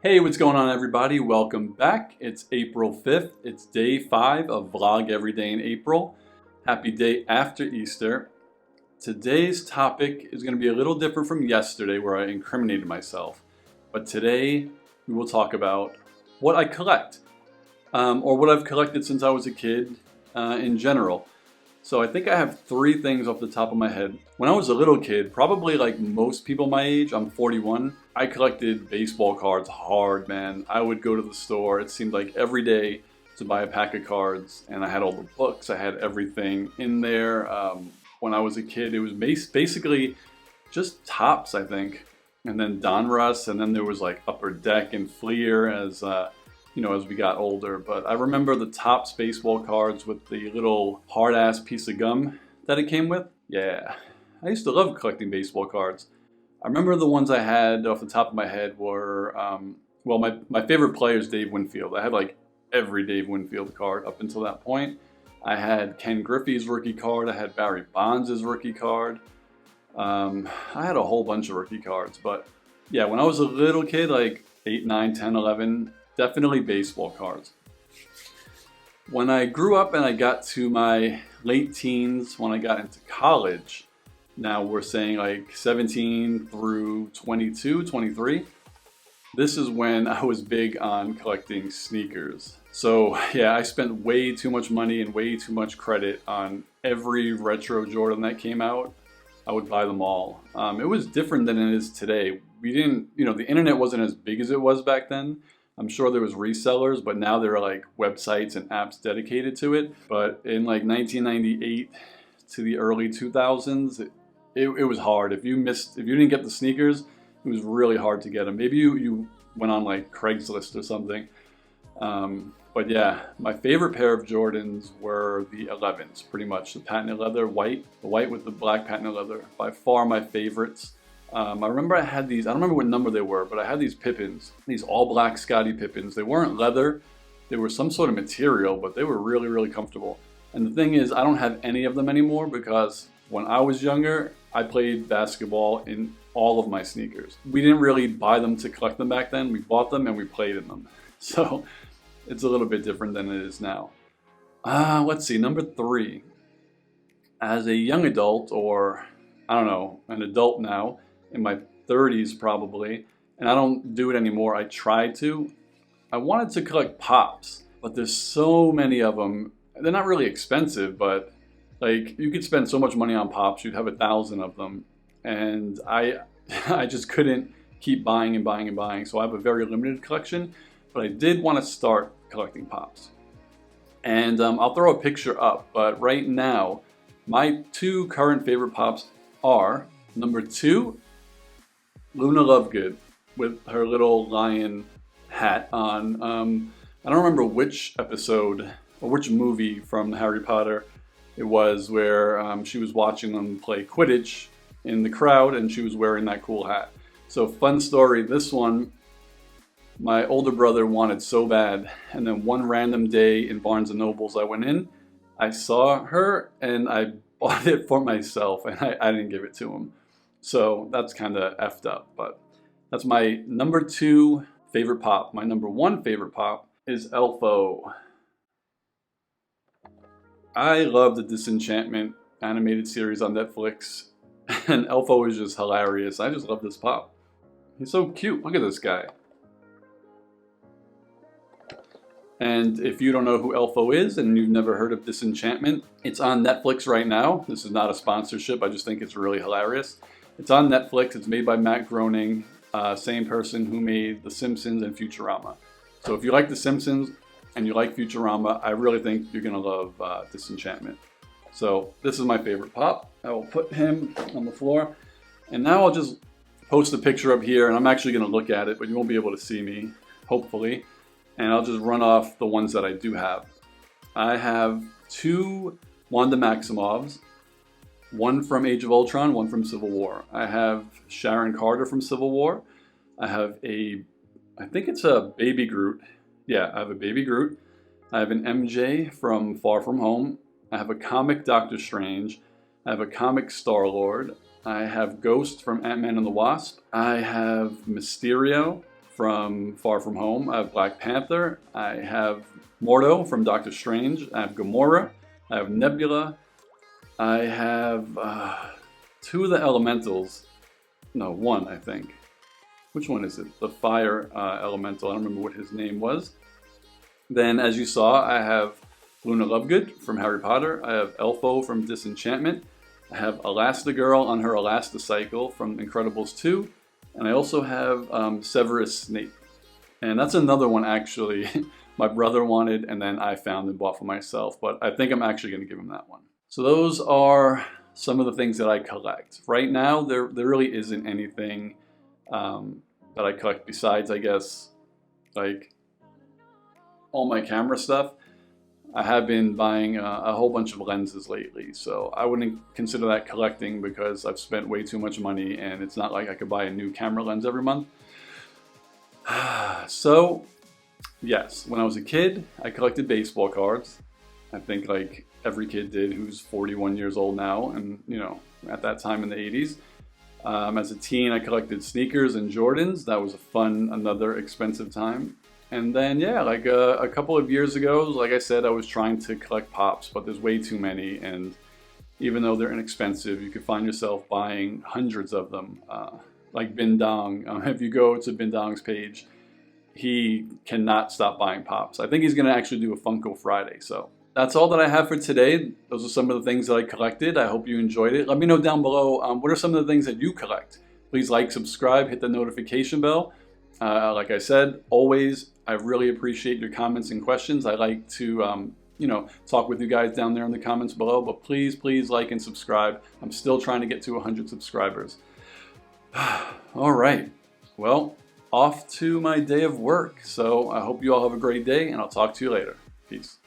Hey, what's going on, everybody? Welcome back. It's April 5th. It's day 5 of Vlog Every Day in April. Happy day after Easter. Today's topic is going to be a little different from yesterday where I incriminated myself. But today we will talk about what I collect, or what I've collected since I was a kid in general. So I think I have 3 things off the top of my head. When I was a little kid, probably like most people my age, I'm 41, I collected baseball cards hard, man. I would go to the store, it seemed like every day, to buy a pack of cards, and I had all the books, I had everything in there. When I was a kid, it was basically just Topps, I think, and then Donruss, and then there was like Upper Deck and Fleer as as we got older. But I remember the Topps baseball cards with the little hard-ass piece of gum that it came with. Yeah, I used to love collecting baseball cards. I remember the ones I had off the top of my head were, my favorite player is Dave Winfield. I had like every Dave Winfield card up until that point. I had Ken Griffey's rookie card. I had Barry Bonds' rookie card. I had a whole bunch of rookie cards. But yeah, when I was a little kid, like 8, 9, 10, 11, definitely baseball cards. When I grew up and I got to my late teens, when I got into college, now we're saying like 17 through 22, 23, this is when I was big on collecting sneakers. So yeah, I spent way too much money and way too much credit on every retro Jordan that came out. I would buy them all. It was different than it is today. We didn't, the internet wasn't as big as it was back then. I'm sure there was resellers, but now there are like websites and apps dedicated to it. But in like 1998 to the early 2000s, it was hard. If you didn't get the sneakers, it was really hard to get them. Maybe you went on like Craigslist or something. But yeah, my favorite pair of Jordans were the 11s, pretty much. The patent leather white, the white with the black patent leather. By far my favorites. I remember I had these, I don't remember what number they were, but I had these Pippins, these all black Scottie Pippins. They weren't leather, they were some sort of material, but they were really, really comfortable. And the thing is, I don't have any of them anymore because when I was younger, I played basketball in all of my sneakers. We didn't really buy them to collect them back then. We bought them and we played in them. So it's a little bit different than it is now. Let's see, number 3. As a young adult, or I don't know, an adult now, in my 30s probably, and I don't do it anymore. I tried to. I wanted to collect Pops, but there's so many of them. They're not really expensive, but like you could spend so much money on Pops, you'd have 1,000 of them, and I just couldn't keep buying and buying and buying. So I have a very limited collection, but I did want to start collecting Pops, and I'll throw a picture up. But right now, my 2 current favorite Pops are number 2. Luna Lovegood with her little lion hat on. I don't remember which episode or which movie from Harry Potter it was where she was watching them play Quidditch in the crowd and she was wearing that cool hat. So fun story, this one, my older brother wanted so bad, and then one random day in Barnes & Nobles I went in, I saw her and I bought it for myself, and I didn't give it to him. So that's kind of effed up, but that's my number 2 favorite Pop. My number 1 favorite Pop is Elfo. I love the Disenchantment animated series on Netflix, and Elfo is just hilarious. I just love this Pop. He's so cute. Look at this guy. And if you don't know who Elfo is and you've never heard of Disenchantment, it's on Netflix right now. This is not a sponsorship. I just think it's really hilarious. It's on Netflix. It's made by Matt Groening, same person who made The Simpsons and Futurama. So if you like The Simpsons and you like Futurama, I really think you're going to love Disenchantment. So this is my favorite Pop. I will put him on the floor. And now I'll just post a picture up here, and I'm actually going to look at it, but you won't be able to see me, hopefully. And I'll just run off the ones that I do have. I have 2 Wanda Maximoffs. One from Age of Ultron, one from Civil War. I have Sharon Carter from Civil War. I have I think it's a Baby Groot. Yeah, I have a Baby Groot. I have an MJ from Far From Home. I have a comic Doctor Strange. I have a comic Star-Lord. I have Ghost from Ant-Man and the Wasp. I have Mysterio from Far From Home. I have Black Panther. I have Mordo from Doctor Strange. I have Gamora. I have Nebula. I have two of the elementals. No, one, I think. Which one is it? The fire elemental. I don't remember what his name was. Then, as you saw, I have Luna Lovegood from Harry Potter. I have Elfo from Disenchantment. I have Elastigirl on her Elasticycle from Incredibles 2. And I also have Severus Snape. And that's another one, actually, my brother wanted and then I found and bought for myself. But I think I'm actually going to give him that one. So those are some of the things that I collect. Right now, there really isn't anything that I collect besides, I guess, like all my camera stuff. I have been buying a whole bunch of lenses lately, so I wouldn't consider that collecting because I've spent way too much money and it's not like I could buy a new camera lens every month. So, yes, when I was a kid, I collected baseball cards. I think like every kid did who's 41 years old now, and you know, at that time in the 80s. As a teen, I collected sneakers and Jordans. That was a fun, another expensive time. And then, yeah, like a couple of years ago, like I said, I was trying to collect Pops, but there's way too many. And even though they're inexpensive, you could find yourself buying hundreds of them. Like Bin Dong, if you go to Bin Dong's page, he cannot stop buying Pops. I think he's gonna actually do a Funko Friday, so. That's all that I have for today. Those are some of the things that I collected. I hope you enjoyed it. Let me know down below, what are some of the things that you collect? Please like, subscribe, hit the notification bell. Like I said, always, I really appreciate your comments and questions. I like to, you know, talk with you guys down there in the comments below, but please, please like and subscribe. I'm still trying to get to 100 subscribers. All right, well, off to my day of work. So I hope you all have a great day and I'll talk to you later. Peace.